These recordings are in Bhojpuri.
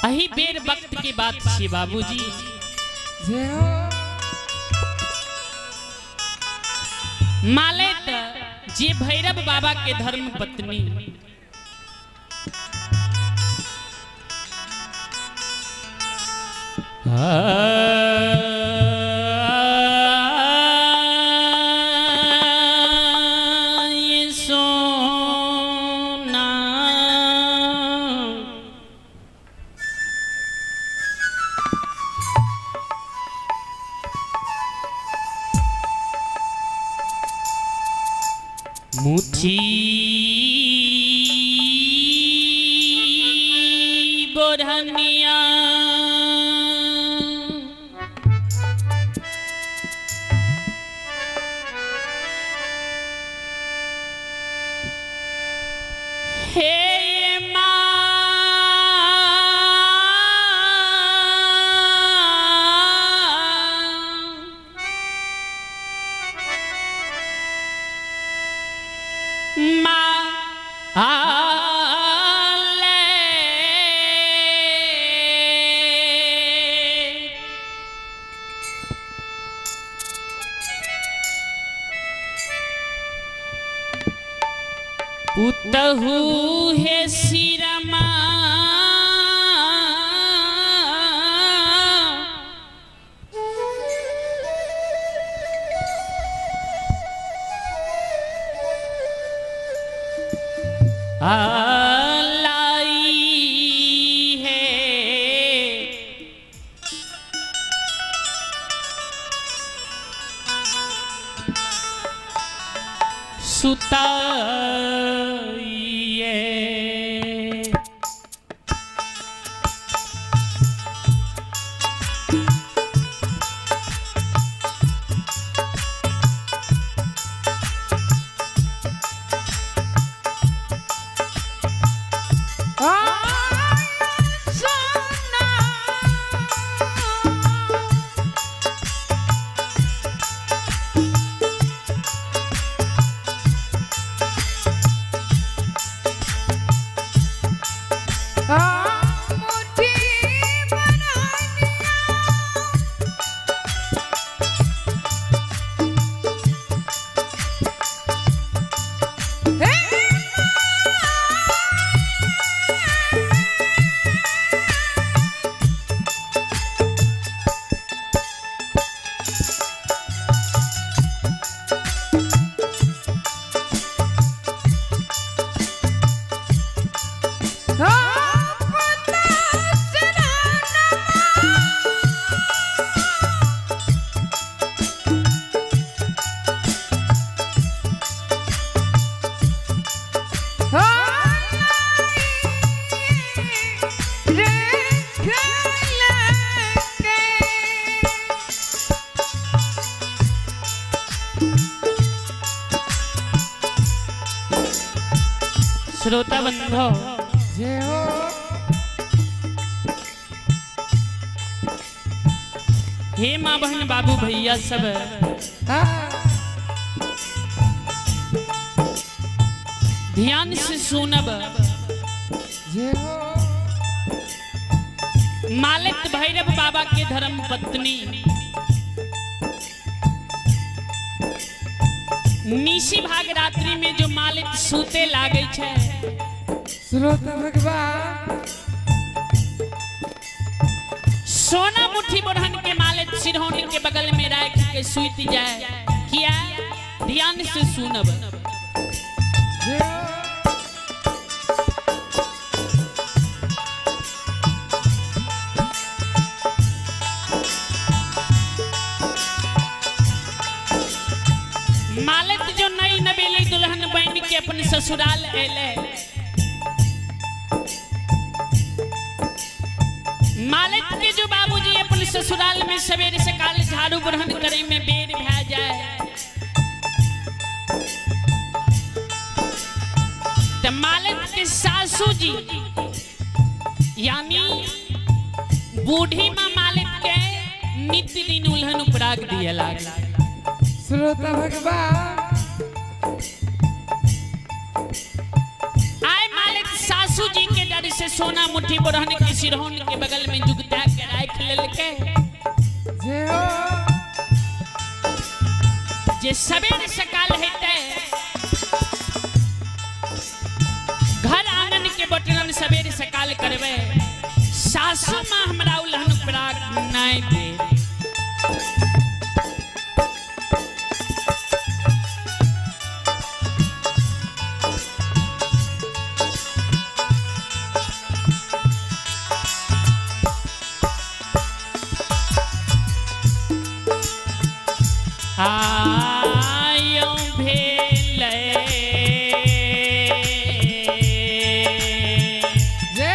अही बेर वक्त की बात छे बाबूजी। मालेत जे भैरव बाबा के धर्म पत्नी मुठी बोरहनिया हे पुतहु हे सिरमा लाई है सुता श्रोता बंधो हे माँ बहन बाबू भैया सब ध्यान से सुनब। मालिक भैरव बाबा के धर्म पत्नी निशी भाग रात्रि में जो मालिक सूते लागे छे सोना मुट्ठी बोरहन के मालिक सिरहोनी के बगल में रख के सूती जाए। किया ध्यान से सुनब। मालिक जो नई नवेली दुल्हन बन के अपने ससुराल एले, मालिक के जो बाबूजी अपने ससुराल में सवेरे से काले झाड़ू ग्रहण करे में बेर भा जाए, तो मालिक के सासू जी यानी बूढ़ी माँ मालिक के नित्य दिन उल्हन उपराग दिए लागला। श्रोता भगवान आए मालिक सासू जी के डर से सोना मुट्ठी बरहन के सिरहन के बगल में जुगता के राख लेलके जे हो जे सवेर सकाल हेते घर आंगन के बटन सवेर सकाल करवे सासू मां हमरा उलहन प्राग नाय दे आयो भेले जे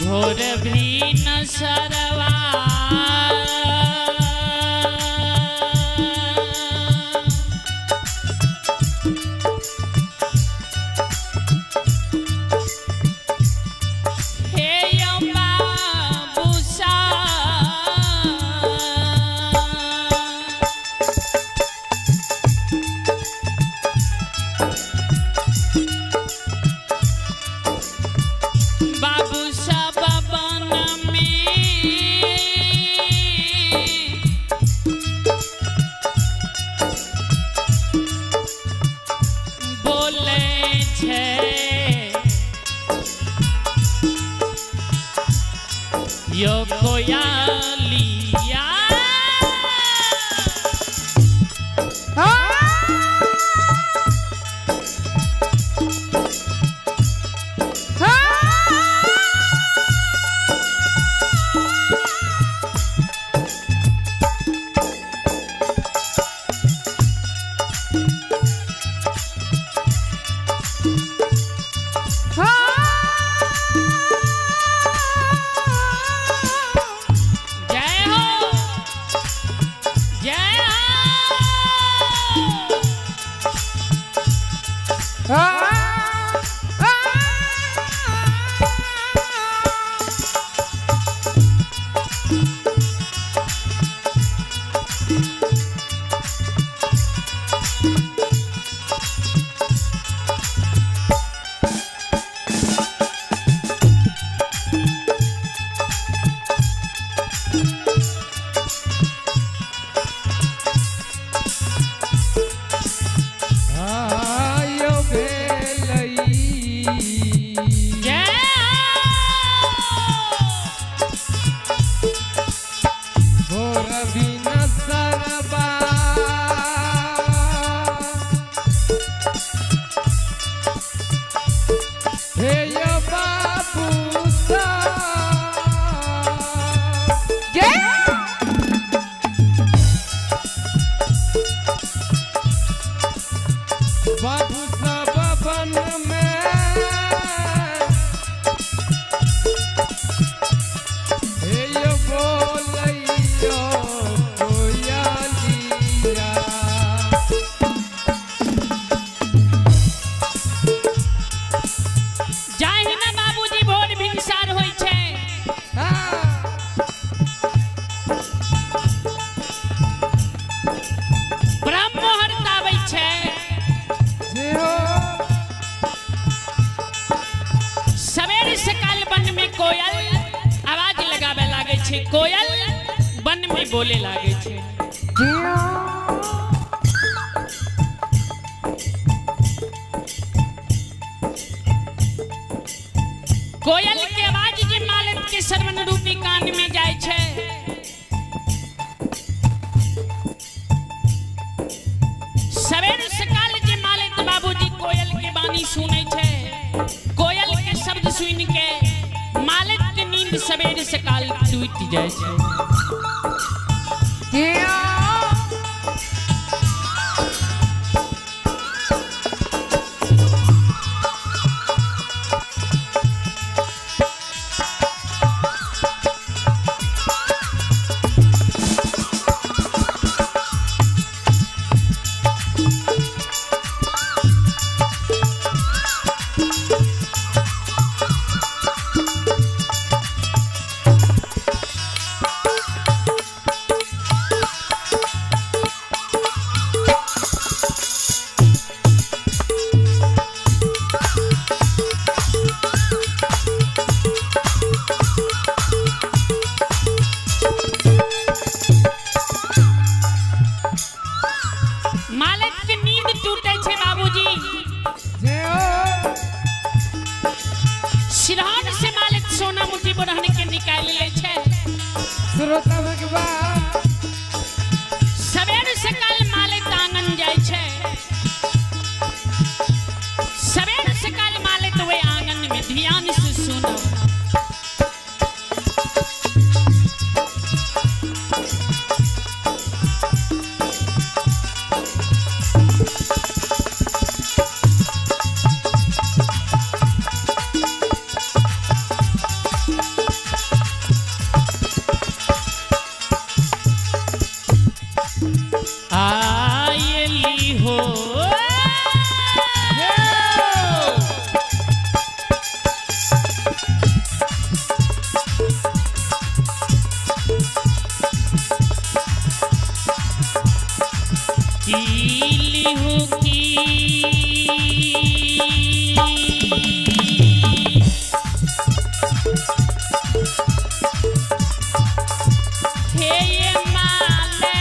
घोर भी न सरवा बाबू सब बन में बोले छे यो कोयलिया जय हो जय आयो भेलई जय घोर बिन सरबा हे यो बाबू सा जे बाबू सब बन में हे यो बोलैयो कोयलिया जाहि ना बाबूजी भोर भिनसार होई छै ब्रह्म मुहूर्त आबै छै जे हो सवेर सकाल वन में कोयल आवाज लगावे लागे छै कोयल वन में बोले लागे छै जे हो कोयल के आवाज जे मालत के श्रवण रूपी कान में जाय छै सवेर सकाल जे मालत बाबूजी कोयल के बानी सुनै छै कोयल के शब्द सुन के मालत के नींद सवेर सकाल टूट जाय छै जे हो श्रोता भगवान सवेर सकाल मालिक आंगन जाय छै सवेर सकाल मालिक वे आंगन में ध्यान से सुनो आयली हो कीली हो की हे ये माले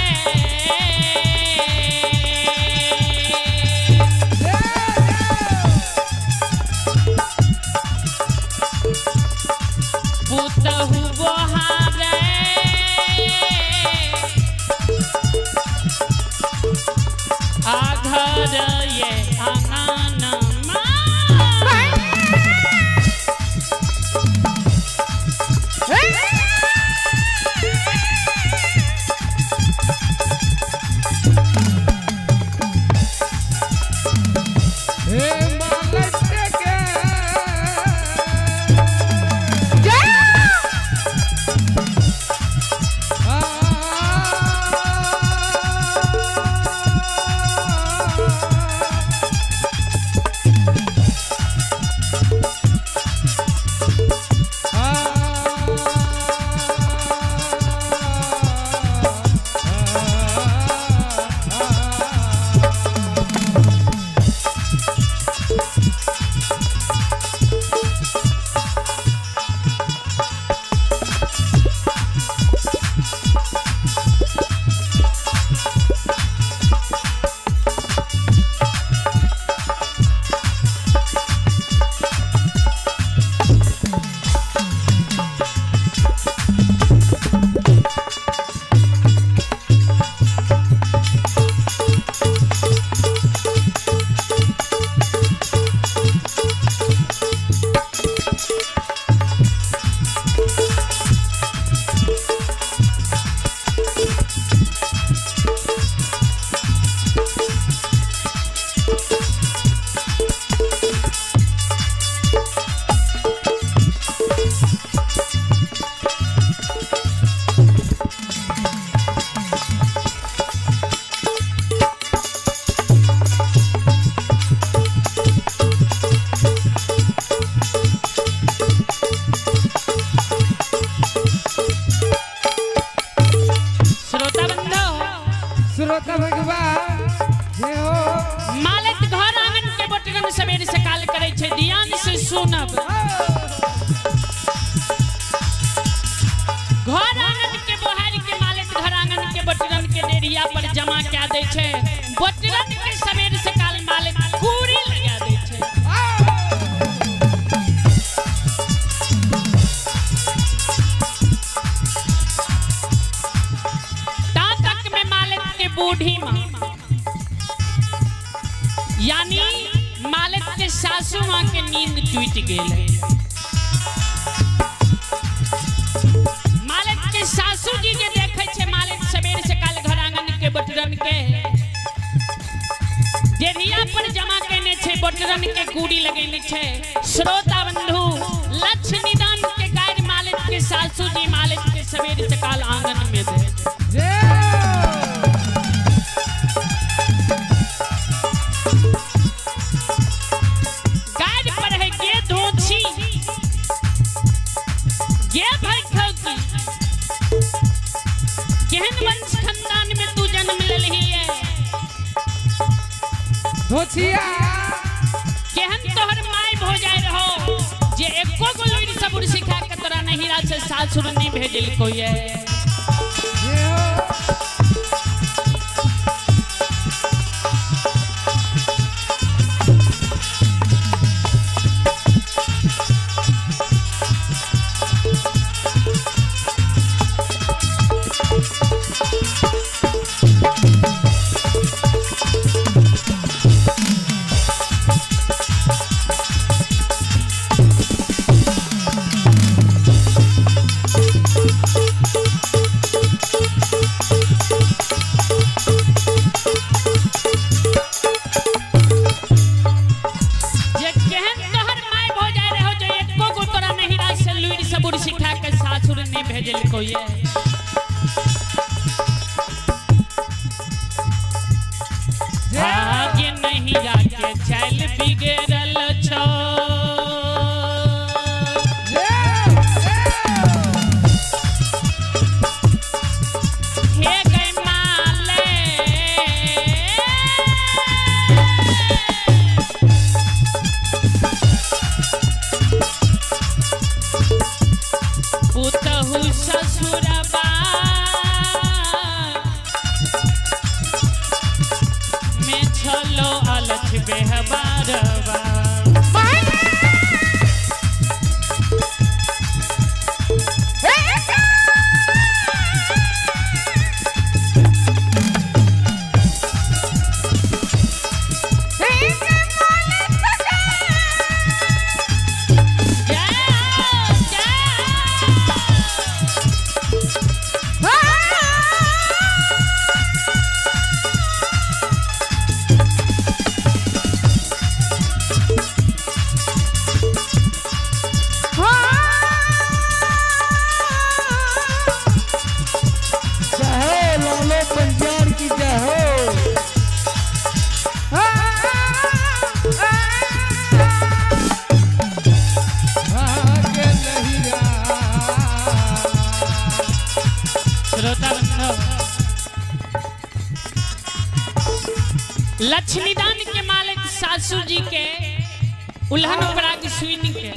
पुतहु बोहारे आधर ये आंगनमा हे मालिक के श्रोता भगवान जे हो मालिक घर आंगन के बटन सवेर सकाल करे छै ध्यान से सुनब घर आंगन के बोहार के मालिक घर आंगन के बटन के डेरिया पर जमा क्या दे छै बटन के सवेर सकाल मालिक कूड़ी लगा दे छै तातक में मालिक के बूढ़ी मां यानी मालिक के सासू मां के नींद टूट गेल है मालिक के सासू जी के देखे छे मालिक सवेर सकाल घर आंगन के बटरन के डेरिया पर जमा केने छे बटरन के कूड़ी लगेने छे श्रोता बंधु लक्ष्य निदान के कार्य मालिक के सासू जी मालिक के सवेर सकाल आंगन में दे धोछिया केहन तोहर माय भो जाय रहो जे एको गो लुइर सबुर सिखा के तोरा नहिरा से सासुर नहीं भेजल कोई है बिगड़ल छो हे गई माले पुतहु ससुरबा में छलो अलख बेहबारबा लक्ष्मीदान के मालिक सासू जी के उल्हन पराग सुइन के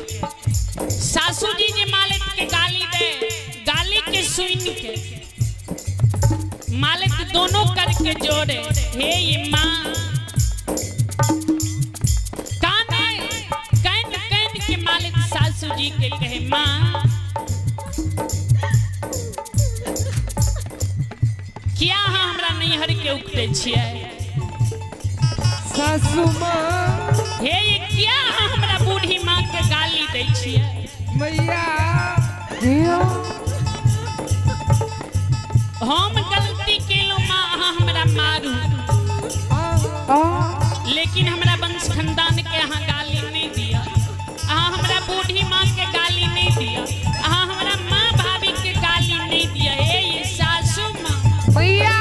सासू जी जे मालिक के गाली दे गाली के सुइन के मालिक दोनों करके जोड़े हे ये माँ काने कैन कैन के मालिक सासू जी के कहे माँ क्या हमरा नैहर के उगते छियै सासू माँ हे ये क्या हमरा बूढ़ी माँ के गाली दै छियै मैया हम गलती केलहुँ माँ अहाँ हमरा मारू लेकिन हमरा वंश खानदान के अहाँ गाली नहीं दिया अहाँ हमरा बूढ़ी माँ के गाली नहीं दिया अहाँ हमरा माँ भाभी के गाली नहीं दिया हे ये सासू माँ मैया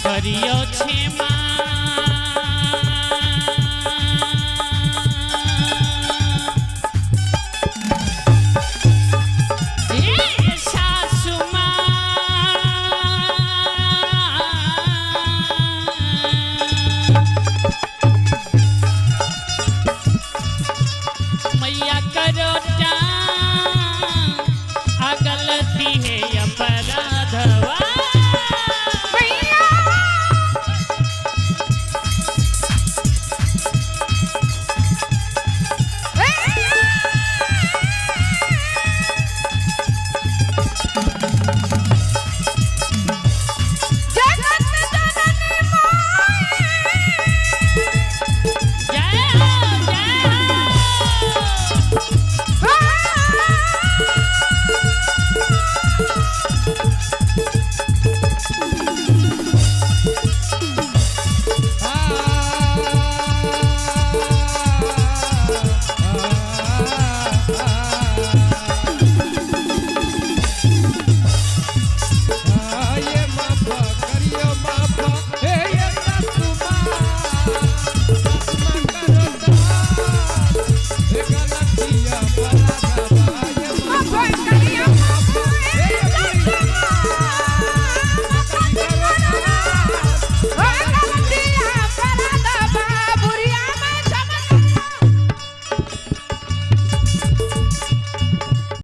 करियो छे सासू मैया करो गलती है अपराधवा